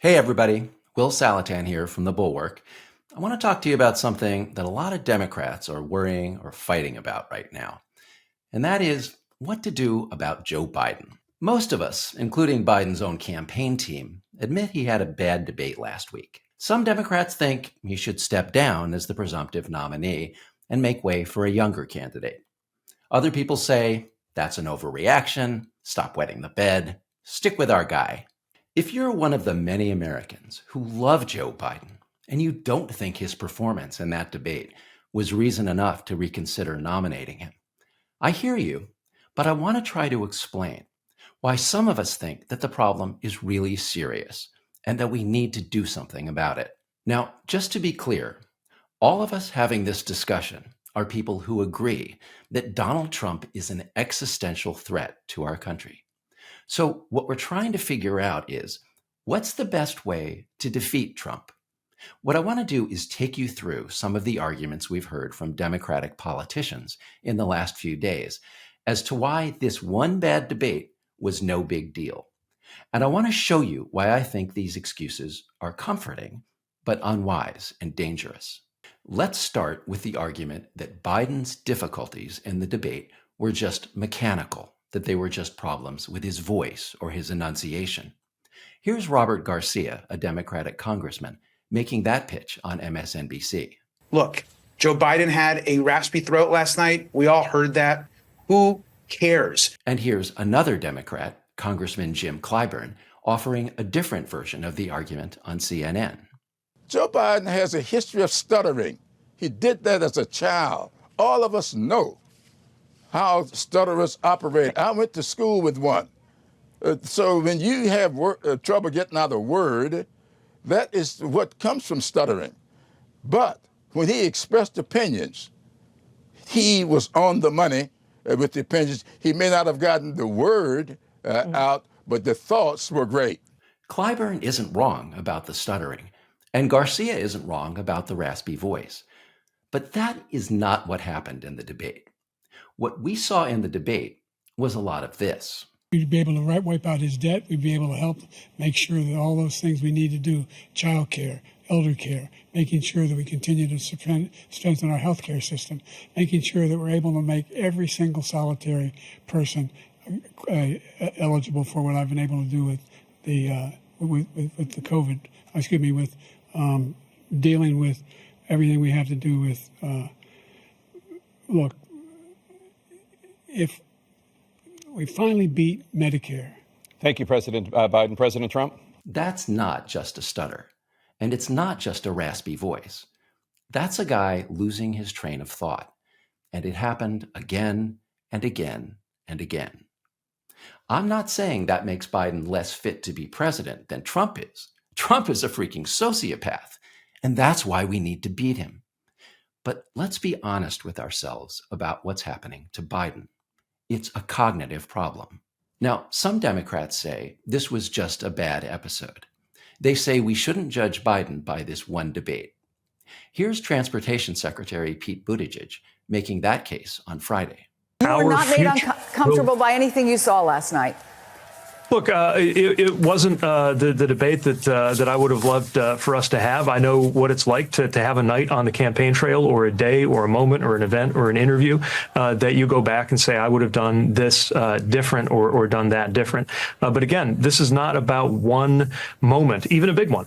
Hey everybody, Will Saletan here from the Bulwark. I want to talk to you about something that a lot of Democrats are worrying or fighting about right now, and that is what to do about Joe Biden. Most of us, including Biden's own campaign team, admit he had a bad debate last week. Some Democrats think he should step down as the presumptive nominee and make way for a younger candidate. Other people say that's an overreaction, stop wetting the bed, stick with our guy. If you're one of the many Americans who love Joe Biden and you don't think his performance in that debate was reason enough to reconsider nominating him, I hear you, but I want to try to explain why some of us think that the problem is really serious and that we need to do something about it. Now, just to be clear, all of us having this discussion are people who agree that Donald Trump is an existential threat to our country. So what we're trying to figure out is, what's the best way to defeat Trump? What I want to do is take you through some of the arguments we've heard from Democratic politicians in the last few days as to why this one bad debate was no big deal. And I want to show you why I think these excuses are comforting, but unwise and dangerous. Let's start with the argument that Biden's difficulties in the debate were just mechanical, that they were just problems with his voice or his enunciation. Here's Robert Garcia, a Democratic congressman, making that pitch on MSNBC. Look, Joe Biden had a raspy throat last night. We all heard that. Who cares? And here's another Democrat, Congressman Jim Clyburn, offering a different version of the argument on CNN. Joe Biden has a history of stuttering. He did that as a child. All of us know how stutterers operate. I went to school with one. So when you have trouble getting out a word, that is what comes from stuttering. But when he expressed opinions, he was on the money with the opinions. He may not have gotten the word out, but the thoughts were great. Clyburn isn't wrong about the stuttering, and Garcia isn't wrong about the raspy voice. But that is not what happened in the debate. What we saw in the debate was a lot of this. We'd be able to wipe out his debt. We'd be able to help make sure that all those things we need to do, child care, elder care, making sure that we continue to strengthen our health care system, making sure that we're able to make every single solitary person eligible for what I've been able to do with the with the COVID, with dealing with everything we have to do with, look, if we finally beat Medicare. Thank you, President Biden. President Trump? That's not just a stutter, and it's not just a raspy voice. That's a guy losing his train of thought, and it happened again and again and again. I'm not saying that makes Biden less fit to be president than Trump is. Trump is a freaking sociopath, and that's why we need to beat him. But let's be honest with ourselves about what's happening to Biden. It's a cognitive problem. Now, some Democrats say this was just a bad episode. They say we shouldn't judge Biden by this one debate. Here's Transportation Secretary Pete Buttigieg making that case on Friday. You were not made uncomfortable by anything you saw last night. Look, it wasn't the debate that I would have loved for us to have. I know what it's like to have a night on the campaign trail or a day or a moment or an event or an interview that you go back and say, I would have done this different or done that different. But again, this is not about one moment, even a big one,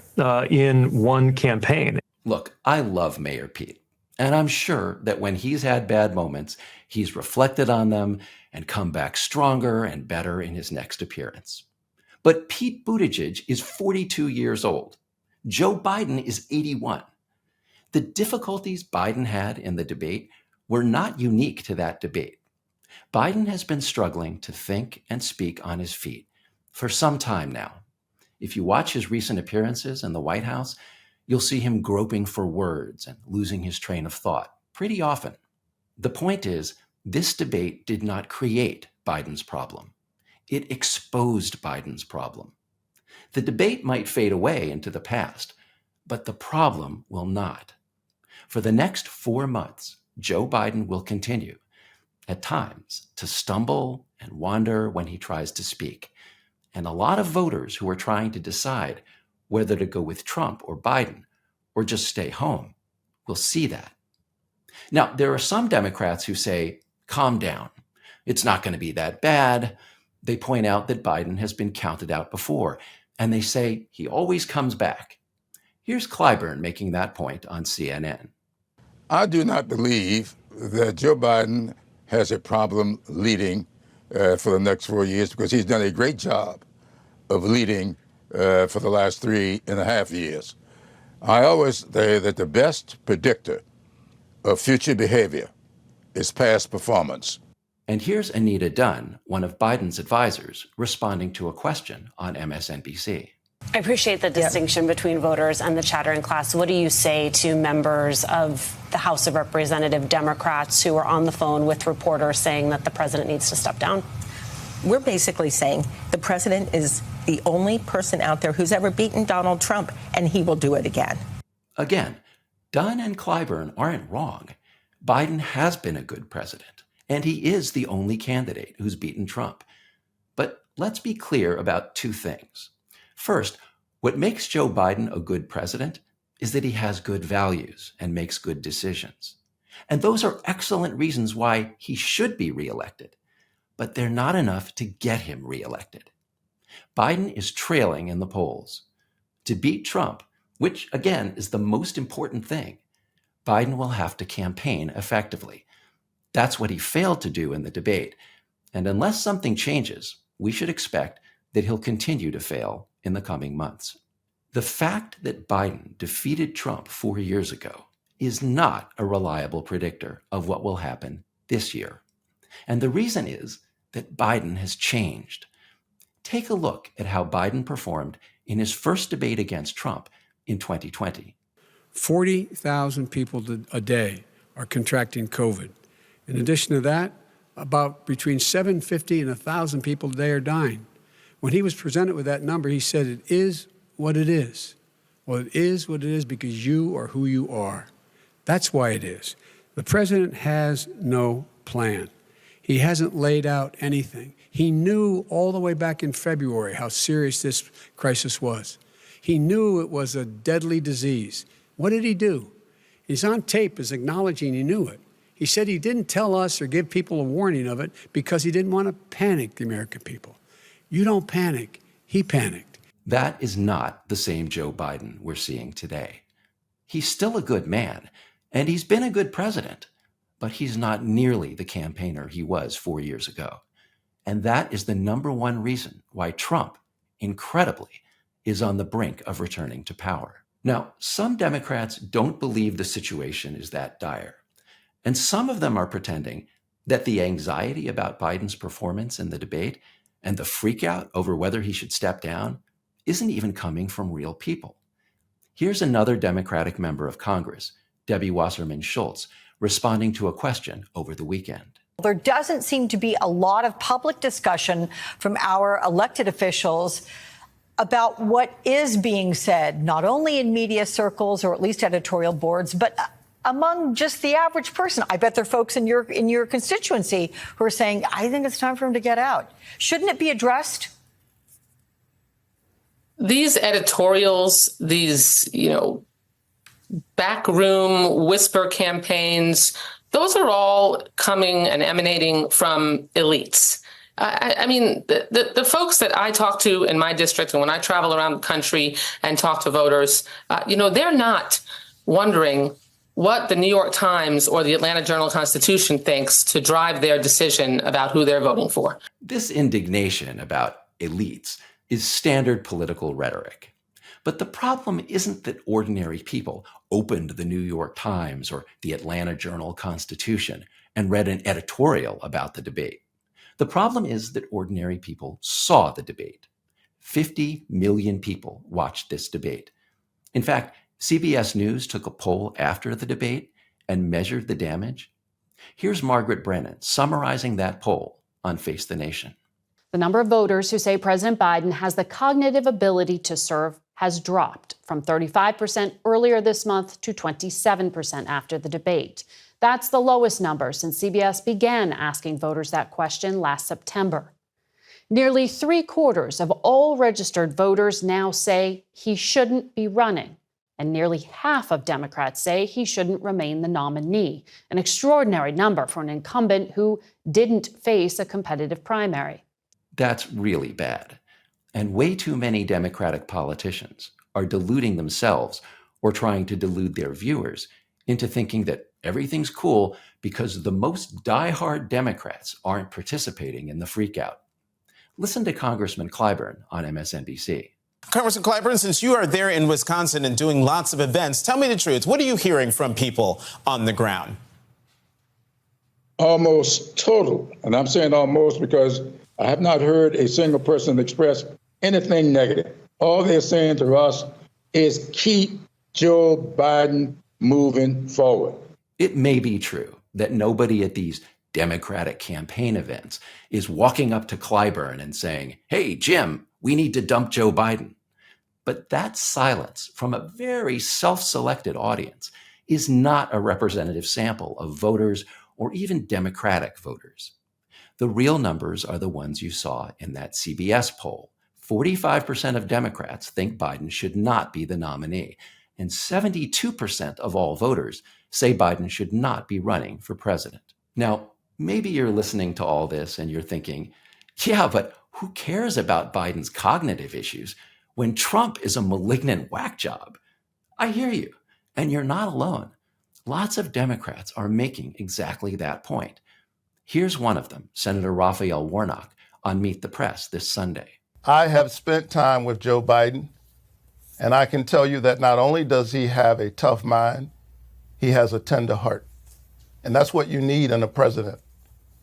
in one campaign. Look, I love Mayor Pete, and I'm sure that when he's had bad moments, he's reflected on them and come back stronger and better in his next appearance. But Pete Buttigieg is 42 years old. Joe Biden is 81. The difficulties Biden had in the debate were not unique to that debate. Biden has been struggling to think and speak on his feet for some time now. If you watch his recent appearances in the White House, you'll see him groping for words and losing his train of thought pretty often. The point is, this debate did not create Biden's problem. It exposed Biden's problem. The debate might fade away into the past, but the problem will not. For the next 4 months, Joe Biden will continue, at times, to stumble and wander when he tries to speak. And a lot of voters who are trying to decide whether to go with Trump or Biden or just stay home. We'll see that. Now, there are some Democrats who say, calm down. It's not going to be that bad. They point out that Biden has been counted out before, and they say he always comes back. Here's Clyburn making that point on CNN. I do not believe that Joe Biden has a problem leading for the next 4 years because he's done a great job of leading for the last 3.5 years. I always say that the best predictor of future behavior is past performance. And here's Anita Dunn, one of Biden's advisors, responding to a question on MSNBC. I appreciate the distinction between voters and the chattering class. What do you say to members of the House of Representative Democrats who are on the phone with reporters saying that the president needs to step down? We're basically saying the president is the only person out there who's ever beaten Donald Trump, and he will do it again. Again, Dunn and Clyburn aren't wrong. Biden has been a good president, and he is the only candidate who's beaten Trump. But let's be clear about two things. First, what makes Joe Biden a good president is that he has good values and makes good decisions. And those are excellent reasons why he should be reelected. But they're not enough to get him reelected. Biden is trailing in the polls. To beat Trump, which again is the most important thing, Biden will have to campaign effectively. That's what he failed to do in the debate. And unless something changes, we should expect that he'll continue to fail in the coming months. The fact that Biden defeated Trump 4 years ago is not a reliable predictor of what will happen this year. And the reason is that Biden has changed. Take a look at how Biden performed in his first debate against Trump in 2020. 40,000 people a day are contracting COVID. In addition to that, about between 750 and 1,000 people a day are dying. When he was presented with that number, he said, it is what it is. Well, it is what it is because you are who you are. That's why it is. The president has no plan. He hasn't laid out anything. He knew all the way back in February how serious this crisis was. He knew it was a deadly disease. What did he do? He's on tape as acknowledging he knew it. He said he didn't tell us or give people a warning of it because he didn't want to panic the American people. You don't panic. He panicked. That is not the same Joe Biden we're seeing today. He's still a good man, and he's been a good president, but he's not nearly the campaigner he was 4 years ago. And that is the number one reason why Trump, incredibly, is on the brink of returning to power. Now, some Democrats don't believe the situation is that dire. And some of them are pretending that the anxiety about Biden's performance in the debate and the freakout over whether he should step down isn't even coming from real people. Here's another Democratic member of Congress, Debbie Waserman Schultz, responding to a question over the weekend. There doesn't seem to be a lot of public discussion from our elected officials about what is being said, not only in media circles or at least editorial boards, but among just the average person. I bet there are folks in your constituency who are saying, I think it's time for him to get out. Shouldn't it be addressed? These editorials, these, backroom whisper campaigns, those are all coming and emanating from elites. I mean, the folks that I talk to in my district and when I travel around the country and talk to voters, they're not wondering what the New York Times or the Atlanta Journal-Constitution thinks to drive their decision about who they're voting for. This indignation about elites is standard political rhetoric. But the problem isn't that ordinary people opened the New York Times or the Atlanta Journal-Constitution and read an editorial about the debate. The problem is that ordinary people saw the debate. 50 million people watched this debate. In fact, CBS News took a poll after the debate and measured the damage. Here's Margaret Brennan summarizing that poll on Face the Nation. The number of voters who say President Biden has the cognitive ability to serve has dropped from 35% earlier this month to 27% after the debate. That's the lowest number since CBS began asking voters that question last September. Nearly 3/4 of all registered voters now say he shouldn't be running. And nearly half of Democrats say he shouldn't remain the nominee, an extraordinary number for an incumbent who didn't face a competitive primary. That's really bad. And way too many Democratic politicians are deluding themselves or trying to delude their viewers into thinking that everything's cool because the most diehard Democrats aren't participating in the freakout. Listen to Congressman Clyburn on MSNBC. Congressman Clyburn, since you are there in Wisconsin and doing lots of events, tell me the truth. What are you hearing from people on the ground? Almost total. And I'm saying almost because I have not heard a single person express anything negative. All they're saying to us is keep Joe Biden moving forward. It may be true that nobody at these Democratic campaign events is walking up to Clyburn and saying, "Hey, Jim, we need to dump Joe Biden." But that silence from a very self-selected audience is not a representative sample of voters or even Democratic voters. The real numbers are the ones you saw in that CBS poll. 45% of Democrats think Biden should not be the nominee, and 72% of all voters say Biden should not be running for president. Now, maybe you're listening to all this and you're thinking, yeah, but who cares about Biden's cognitive issues when Trump is a malignant whack job? I hear you, and you're not alone. Lots of Democrats are making exactly that point. Here's one of them, Senator Raphael Warnock, on Meet the Press this Sunday. I have spent time with Joe Biden, and I can tell you that not only does he have a tough mind, he has a tender heart. And that's what you need in a president.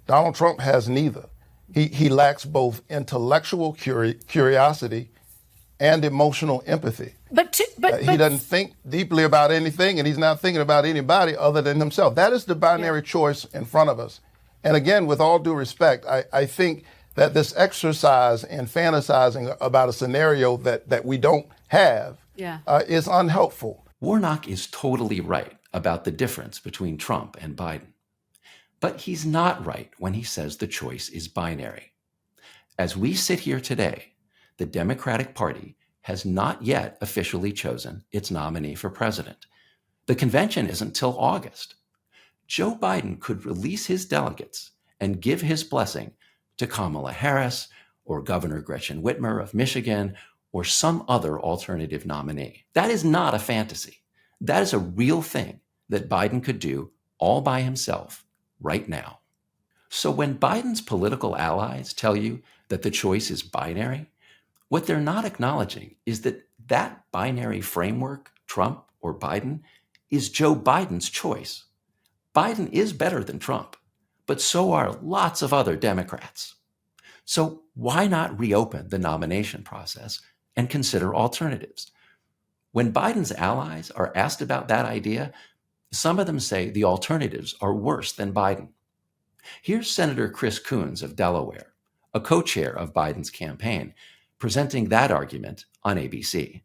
Donald Trump has neither. He lacks both intellectual curiosity and emotional empathy. He doesn't think deeply about anything, and he's not thinking about anybody other than himself. That is the binary choice in front of us. And again, with all due respect, I think that this exercise in fantasizing about a scenario that we don't have is unhelpful. Warnock is totally right about the difference between Trump and Biden. But he's not right when he says the choice is binary. As we sit here today, the Democratic Party has not yet officially chosen its nominee for president. The convention isn't till August. Joe Biden could release his delegates and give his blessing to Kamala Harris or Governor Gretchen Whitmer of Michigan or some other alternative nominee. That is not a fantasy. That is a real thing that Biden could do all by himself right now. So when Biden's political allies tell you that the choice is binary, what they're not acknowledging is that that binary framework, Trump or Biden, is Joe Biden's choice. Biden is better than Trump, but so are lots of other Democrats. So why not reopen the nomination process and consider alternatives? When Biden's allies are asked about that idea, some of them say the alternatives are worse than Biden. Here's Senator Chris Coons of Delaware, a co-chair of Biden's campaign, presenting that argument on ABC.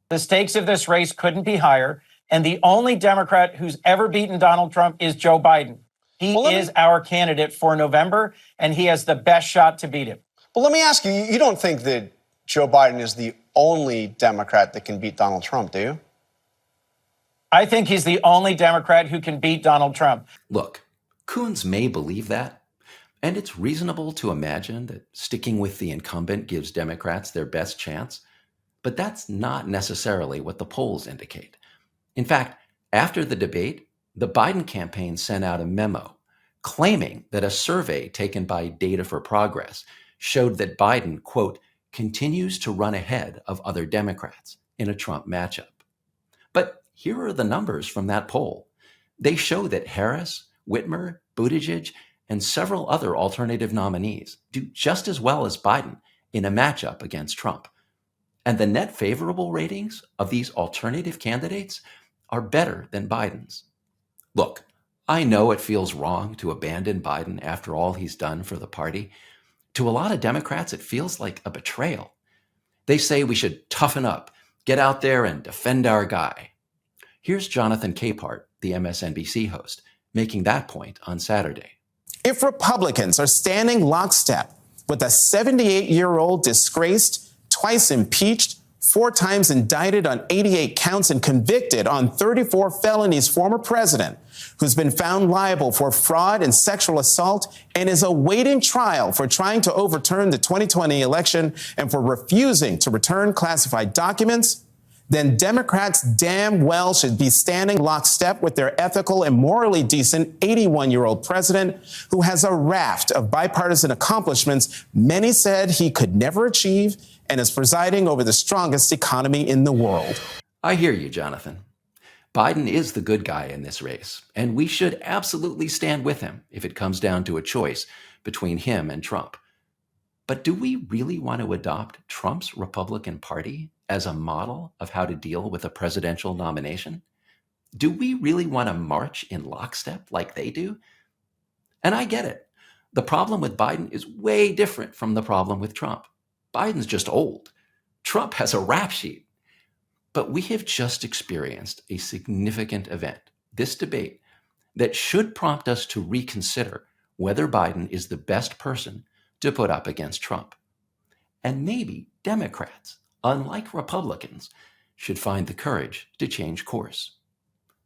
The stakes of this race couldn't be higher, and the only Democrat who's ever beaten Donald Trump is Joe Biden. He is our candidate for November, and he has the best shot to beat him. Well, let me ask you, you don't think that Joe Biden is the only Democrat that can beat Donald Trump, do you? I think he's the only Democrat who can beat Donald Trump. Look, Coons may believe that, and it's reasonable to imagine that sticking with the incumbent gives Democrats their best chance, but that's not necessarily what the polls indicate. In fact, after the debate, the Biden campaign sent out a memo claiming that a survey taken by Data for Progress showed that Biden, quote, continues to run ahead of other Democrats in a Trump matchup. But here are the numbers from that poll. They show that Harris, Whitmer, Budaj, and several other alternative nominees do just as well as Biden in a matchup against Trump. And the net favorable ratings of these alternative candidates are better than Biden's. Look, I know it feels wrong to abandon Biden after all he's done for the party. To a lot of Democrats, it feels like a betrayal. They say we should toughen up, get out there and defend our guy. Here's Jonathan Capehart, the MSNBC host, making that point on Saturday. If Republicans are standing lockstep with a 78-year-old disgraced, twice impeached, 4 times indicted on 88 counts and convicted on 34 felonies former president who's been found liable for fraud and sexual assault and is awaiting trial for trying to overturn the 2020 election and for refusing to return classified documents, then Democrats damn well should be standing lockstep with their ethical and morally decent 81-year-old president who has a raft of bipartisan accomplishments many said he could never achieve and is presiding over the strongest economy in the world. I hear you, Jonathan. Biden is the good guy in this race, and we should absolutely stand with him if it comes down to a choice between him and Trump. But do we really want to adopt Trump's Republican Party as a model of how to deal with a presidential nomination? Do we really want to march in lockstep like they do? And I get it. The problem with Biden is way different from the problem with Trump. Biden's just old. Trump has a rap sheet. But we have just experienced a significant event, this debate, that should prompt us to reconsider whether Biden is the best person to put up against Trump. And maybe Democrats, unlike Republicans, should find the courage to change course.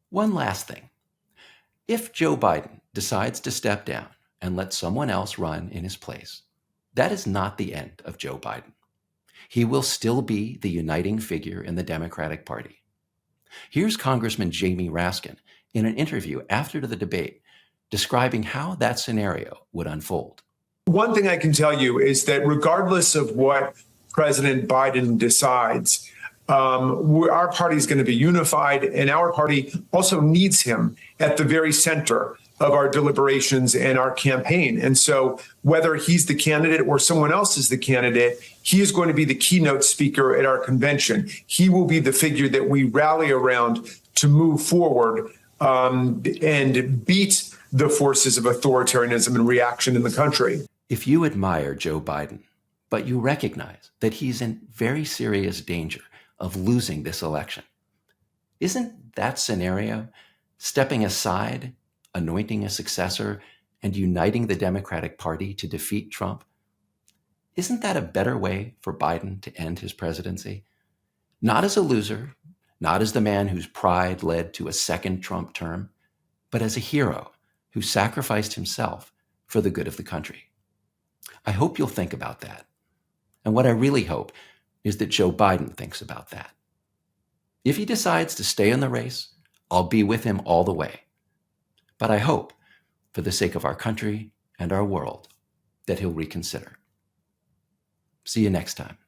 One last thing. If Joe Biden decides to step down and let someone else run in his place, that is not the end of Joe Biden. He will still be the uniting figure in the Democratic Party. Here's Congressman Jamie Raskin in an interview after the debate describing how that scenario would unfold. One thing I can tell you is that regardless of what President Biden decides, our party is going to be unified, and our party also needs him at the very center of our deliberations and our campaign. And so whether he's the candidate or someone else is the candidate, he is going to be the keynote speaker at our convention. He will be the figure that we rally around to move forward and beat the forces of authoritarianism and reaction in the country. If you admire Joe Biden, but you recognize that he's in very serious danger of losing this election, isn't that scenario stepping aside, anointing a successor, and uniting the Democratic Party to defeat Trump? Isn't that a better way for Biden to end his presidency? Not as a loser, not as the man whose pride led to a second Trump term, but as a hero who sacrificed himself for the good of the country. I hope you'll think about that. And what I really hope is that Joe Biden thinks about that. If he decides to stay in the race, I'll be with him all the way. But I hope, for the sake of our country and our world, that he'll reconsider. See you next time.